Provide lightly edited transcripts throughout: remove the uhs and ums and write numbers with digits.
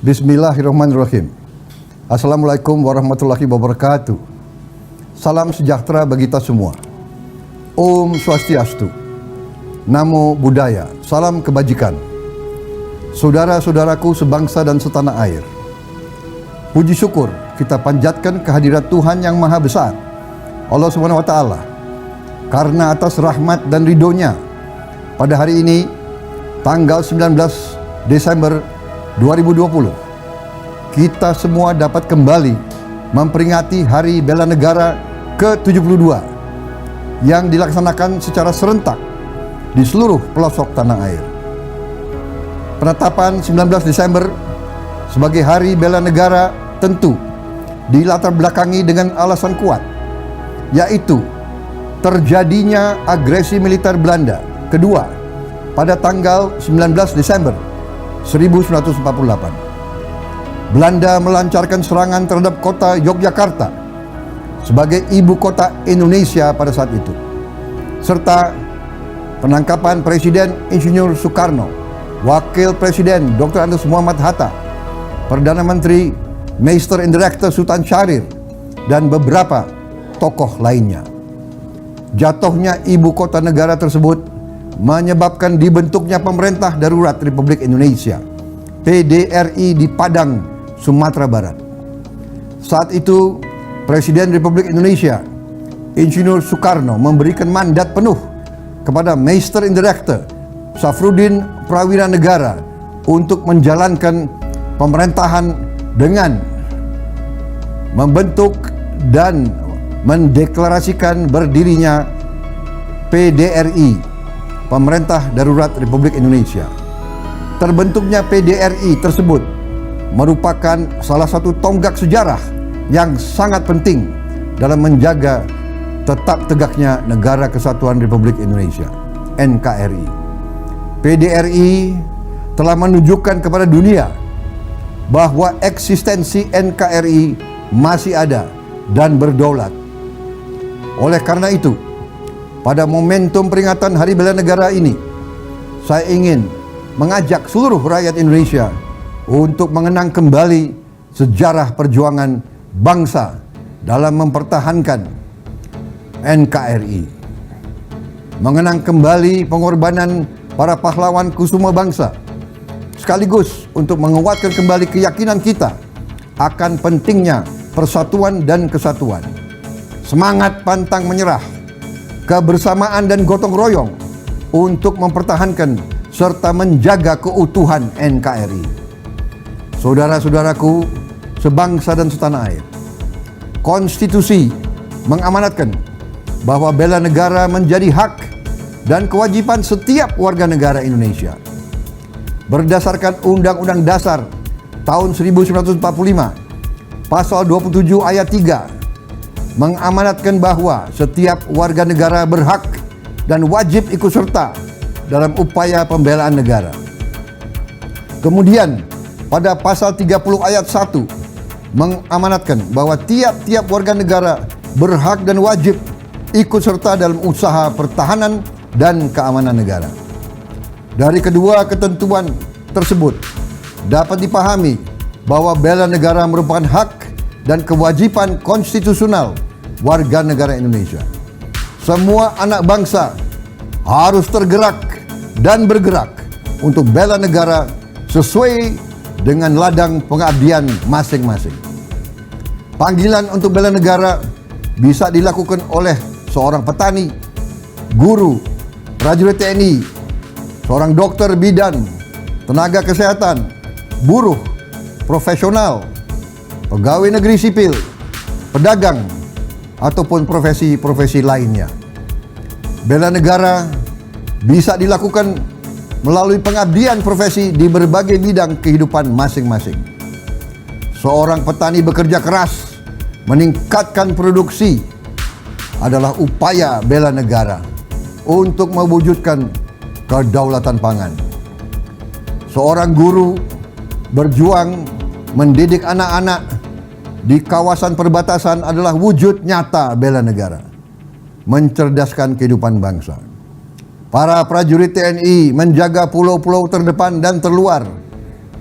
Bismillahirrahmanirrahim. Assalamualaikum warahmatullahi wabarakatuh. Salam sejahtera bagi kita semua. Om Swastiastu. Namo Buddhaya. Salam kebajikan. Saudara-saudaraku sebangsa dan setanah air. Puji syukur kita panjatkan kehadirat Tuhan yang Maha Besar, Allah Subhanahu wa Ta'ala, karena atas rahmat dan ridhonya pada hari ini tanggal 19 Desember 2020 kita semua dapat kembali memperingati Hari Bela Negara ke-72 yang dilaksanakan secara serentak di seluruh pelosok tanah air. Penetapan 19 Desember sebagai Hari Bela Negara tentu dilatar belakangi dengan alasan kuat, yaitu terjadinya agresi militer Belanda kedua pada tanggal 19 Desember 1948. Belanda melancarkan serangan terhadap kota Yogyakarta sebagai ibu kota Indonesia pada saat itu, serta penangkapan Presiden Insinyur Soekarno, Wakil Presiden Dr. Andes Muhammad Hatta, Perdana Menteri Meister Indirekte Sultan Syahrir, dan beberapa tokoh lainnya. Jatuhnya ibu kota negara tersebut menyebabkan dibentuknya pemerintah darurat Republik Indonesia PDRI di Padang, Sumatera Barat. Saat itu Presiden Republik Indonesia Insinyur Soekarno memberikan mandat penuh kepada Meister Indirekte Safruddin Prawira Negara untuk menjalankan pemerintahan dengan membentuk dan mendeklarasikan berdirinya PDRI, Pemerintah Darurat Republik Indonesia. Terbentuknya PDRI tersebut merupakan salah satu tonggak sejarah yang sangat penting dalam menjaga tetap tegaknya Negara Kesatuan Republik Indonesia, NKRI. PDRI telah menunjukkan kepada dunia bahwa eksistensi NKRI masih ada dan berdaulat. Oleh karena itu, pada momentum peringatan Hari Bela Negara ini, saya ingin mengajak seluruh rakyat Indonesia untuk mengenang kembali sejarah perjuangan bangsa dalam mempertahankan NKRI. Mengenang kembali pengorbanan para pahlawan kusuma bangsa, sekaligus untuk menguatkan kembali keyakinan kita akan pentingnya persatuan dan kesatuan, semangat pantang menyerah, kebersamaan dan gotong royong untuk mempertahankan serta menjaga keutuhan NKRI. Saudara-saudaraku sebangsa dan setanah air, konstitusi mengamanatkan bahwa bela negara menjadi hak dan kewajiban setiap warga negara Indonesia. Berdasarkan Undang-Undang Dasar tahun 1945, pasal 27 ayat 3 mengamanatkan bahwa setiap warga negara berhak dan wajib ikut serta dalam upaya pembelaan negara. Kemudian pada pasal 30 ayat 1 mengamanatkan bahwa tiap-tiap warga negara berhak dan wajib ikut serta dalam usaha pertahanan dan keamanan negara. Dari kedua ketentuan tersebut dapat dipahami bahwa bela negara merupakan hak dan kewajiban konstitusional warga negara Indonesia. Semua anak bangsa harus tergerak dan bergerak untuk bela negara sesuai dengan ladang pengabdian masing-masing. Panggilan untuk bela negara bisa dilakukan oleh seorang petani, guru, prajurit TNI, seorang dokter bidan, tenaga kesehatan, buruh, profesional, pegawai negeri sipil, pedagang, ataupun profesi-profesi lainnya. Bela negara bisa dilakukan melalui pengabdian profesi di berbagai bidang kehidupan masing-masing. Seorang petani bekerja keras meningkatkan produksi adalah upaya bela negara untuk mewujudkan kedaulatan pangan. Seorang guru berjuang mendidik anak-anak di kawasan perbatasan adalah wujud nyata bela negara, mencerdaskan kehidupan bangsa. Para prajurit TNI menjaga pulau-pulau terdepan dan terluar,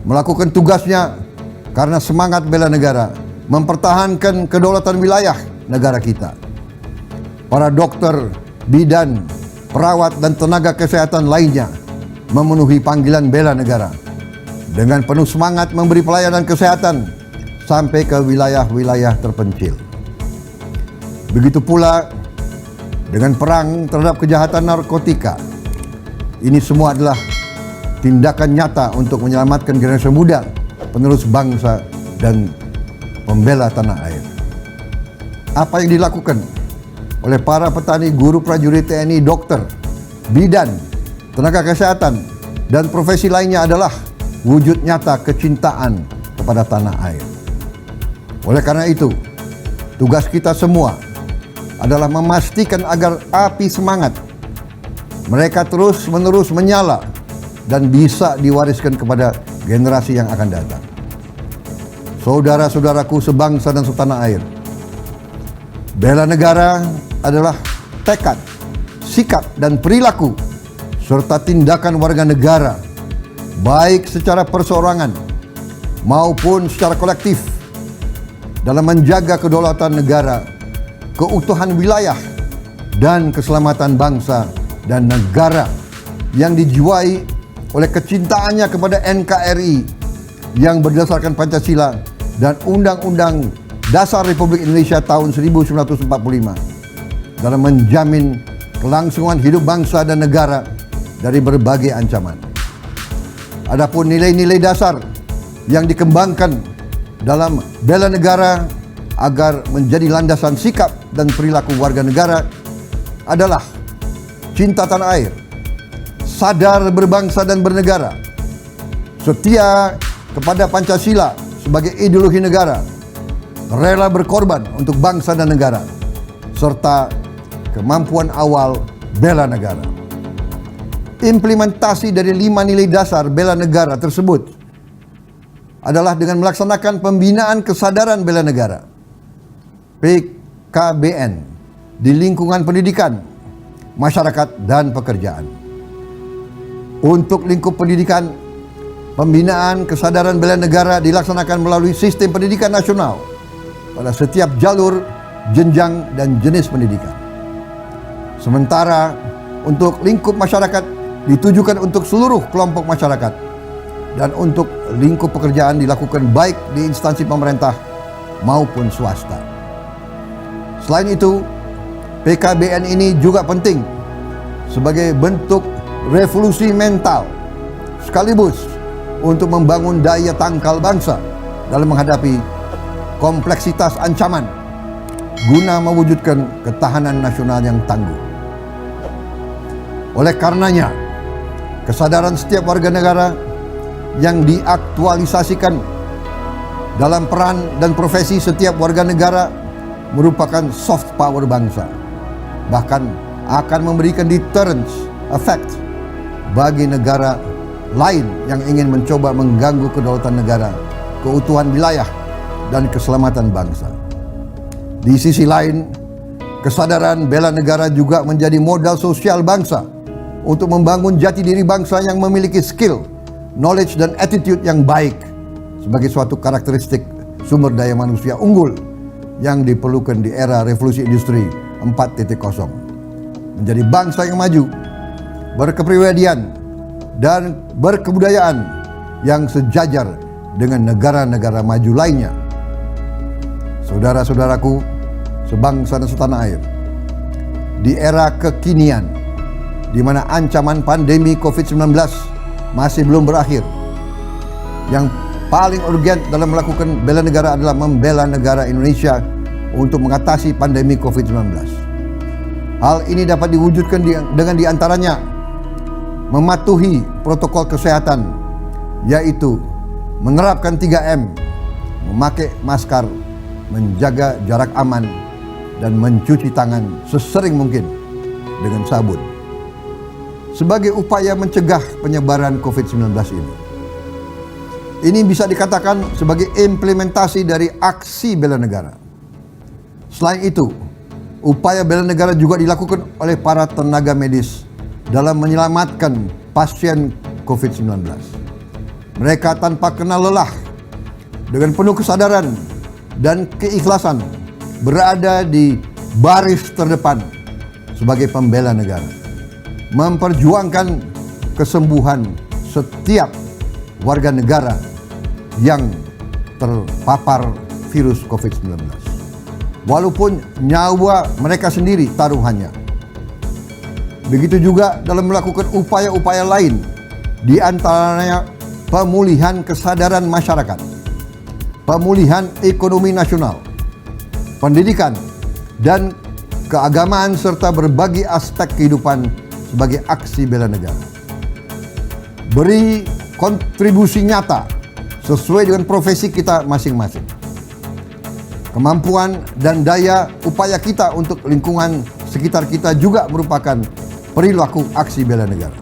melakukan tugasnya karena semangat bela negara mempertahankan kedaulatan wilayah negara kita. Para dokter, bidan, perawat, dan tenaga kesehatan lainnya memenuhi panggilan bela negara dengan penuh semangat memberi pelayanan kesehatan sampai ke wilayah-wilayah terpencil. Begitu pula dengan perang terhadap kejahatan narkotika. Ini semua adalah tindakan nyata untuk menyelamatkan generasi muda, penerus bangsa dan pembela tanah air. Apa yang dilakukan oleh para petani, guru, prajurit TNI, dokter, bidan, tenaga kesehatan, dan profesi lainnya adalah wujud nyata kecintaan kepada tanah air. Oleh karena itu, tugas kita semua adalah memastikan agar api semangat mereka terus-menerus menyala dan bisa diwariskan kepada generasi yang akan datang. Saudara-saudaraku sebangsa dan setanah air, bela negara adalah tekad, sikap, dan perilaku serta tindakan warga negara, baik secara perseorangan maupun secara kolektif, dalam menjaga kedaulatan negara, keutuhan wilayah, dan keselamatan bangsa dan negara yang dijiwai oleh kecintaannya kepada NKRI yang berdasarkan Pancasila dan Undang-Undang Dasar Republik Indonesia tahun 1945 dalam menjamin kelangsungan hidup bangsa dan negara dari berbagai ancaman. Adapun nilai-nilai dasar yang dikembangkan dalam bela negara agar menjadi landasan sikap dan perilaku warga negara adalah cinta tanah air, sadar berbangsa dan bernegara, setia kepada Pancasila sebagai ideologi negara, rela berkorban untuk bangsa dan negara, serta kemampuan awal bela negara. Implementasi dari 5 nilai dasar bela negara tersebut adalah dengan melaksanakan pembinaan kesadaran bela negara PKBN di lingkungan pendidikan, masyarakat, dan pekerjaan. Untuk lingkup pendidikan, pembinaan kesadaran bela negara dilaksanakan melalui sistem pendidikan nasional pada setiap jalur, jenjang, dan jenis pendidikan. Sementara untuk lingkup masyarakat ditujukan untuk seluruh kelompok masyarakat, dan untuk lingkup pekerjaan dilakukan baik di instansi pemerintah maupun swasta. Selain itu, PKBN ini juga penting sebagai bentuk revolusi mental sekaligus untuk membangun daya tangkal bangsa dalam menghadapi kompleksitas ancaman guna mewujudkan ketahanan nasional yang tangguh. Oleh karenanya, kesadaran setiap warga negara yang diaktualisasikan dalam peran dan profesi setiap warga negara merupakan soft power bangsa, bahkan akan memberikan deterrence effect bagi negara lain yang ingin mencoba mengganggu kedaulatan negara, keutuhan wilayah, dan keselamatan bangsa. Di sisi lain, kesadaran bela negara juga menjadi modal sosial bangsa untuk membangun jati diri bangsa yang memiliki skill, knowledge, dan attitude yang baik sebagai suatu karakteristik sumber daya manusia unggul yang diperlukan di era revolusi industri 4.0, menjadi bangsa yang maju, berkepribadian, dan berkebudayaan yang sejajar dengan negara-negara maju lainnya. Saudara-saudaraku sebangsa dan setanah air, di era kekinian di mana ancaman pandemi COVID-19 masih belum berakhir, yang paling urgen dalam melakukan bela negara adalah membela negara Indonesia untuk mengatasi pandemi COVID-19. Hal ini dapat diwujudkan dengan diantaranya mematuhi protokol kesehatan, yaitu menerapkan 3M, memakai masker, menjaga jarak aman, dan mencuci tangan sesering mungkin dengan sabun sebagai upaya mencegah penyebaran COVID-19 ini. Ini bisa dikatakan sebagai implementasi dari aksi bela negara. Selain itu, upaya bela negara juga dilakukan oleh para tenaga medis dalam menyelamatkan pasien COVID-19. Mereka tanpa kenal lelah dengan penuh kesadaran dan keikhlasan berada di baris terdepan sebagai pembela negara, memperjuangkan kesembuhan setiap warga negara yang terpapar virus COVID-19. Walaupun nyawa mereka sendiri taruhannya. Begitu juga dalam melakukan upaya-upaya lain, di antaranya pemulihan kesadaran masyarakat, pemulihan ekonomi nasional, pendidikan, dan keagamaan serta berbagai aspek kehidupan sebagai aksi bela negara. Beri kontribusi nyata sesuai dengan profesi kita masing-masing. Kemampuan dan daya upaya kita untuk lingkungan sekitar kita juga merupakan perilaku aksi bela negara.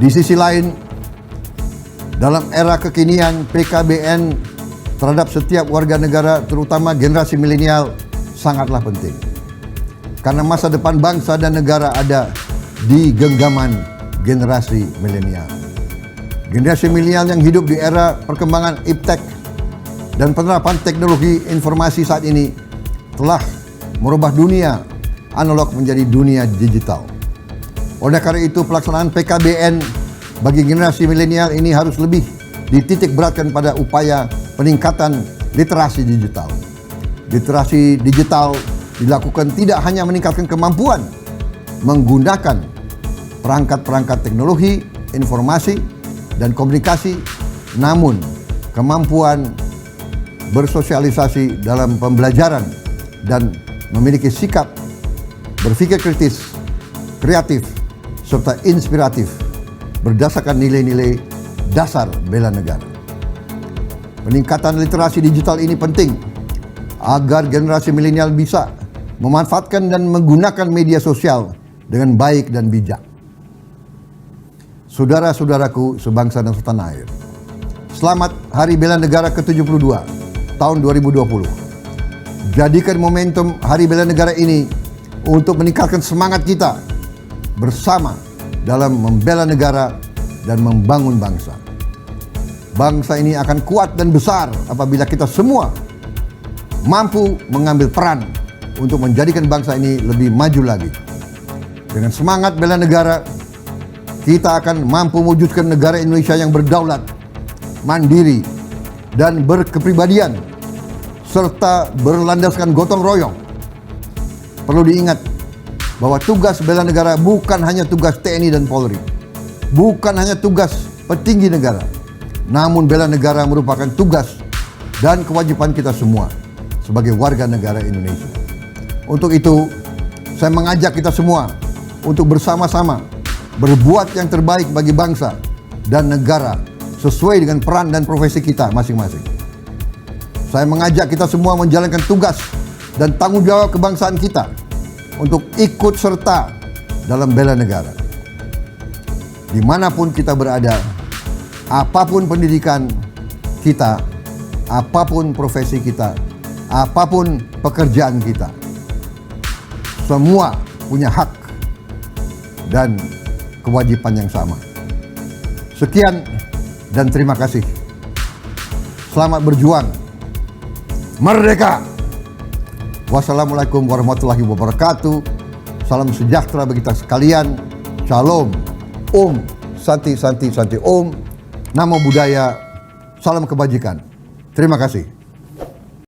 Di sisi lain, dalam era kekinian, PKBN terhadap setiap warga negara, terutama generasi milenial, sangatlah penting. Karena masa depan bangsa dan negara ada di genggaman generasi milenial. Generasi milenial yang hidup di era perkembangan iptek dan penerapan teknologi informasi saat ini telah merubah dunia analog menjadi dunia digital. Oleh karena itu, pelaksanaan PKBN bagi generasi milenial ini harus lebih dititik beratkan pada upaya peningkatan literasi digital. Literasi digital dilakukan tidak hanya meningkatkan kemampuan menggunakan perangkat-perangkat teknologi, informasi, dan komunikasi, namun kemampuan bersosialisasi dalam pembelajaran dan memiliki sikap berpikir kritis, kreatif, serta inspiratif berdasarkan nilai-nilai dasar bela negara. Peningkatan literasi digital ini penting agar generasi milenial bisa memanfaatkan dan menggunakan media sosial dengan baik dan bijak. Saudara-saudaraku sebangsa dan setanah air, selamat Hari Bela Negara ke-72 tahun 2020. Jadikan momentum Hari Bela Negara ini untuk meningkatkan semangat kita bersama dalam membela negara dan membangun bangsa. Bangsa ini akan kuat dan besar apabila kita semua mampu mengambil peran untuk menjadikan bangsa ini lebih maju lagi. Dengan semangat bela negara, kita akan mampu mewujudkan negara Indonesia yang berdaulat, mandiri, dan berkepribadian, serta berlandaskan gotong royong. Perlu diingat bahwa tugas bela negara bukan hanya tugas TNI dan Polri, bukan hanya tugas petinggi negara, namun bela negara merupakan tugas dan kewajiban kita semua sebagai warga negara Indonesia. Untuk itu, saya mengajak kita semua untuk bersama-sama berbuat yang terbaik bagi bangsa dan negara sesuai dengan peran dan profesi kita masing-masing. Saya mengajak kita semua menjalankan tugas dan tanggung jawab kebangsaan kita untuk ikut serta dalam bela negara. Dimanapun kita berada, apapun pendidikan kita, apapun profesi kita, apapun pekerjaan kita, semua punya hak dan kewajiban yang sama. Sekian dan terima kasih. Selamat berjuang. Merdeka! Wassalamualaikum warahmatullahi wabarakatuh. Salam sejahtera bagi kita sekalian. Shalom. Om. Santi, Santi, Santi. Om. Namo Buddhaya. Salam kebajikan. Terima kasih.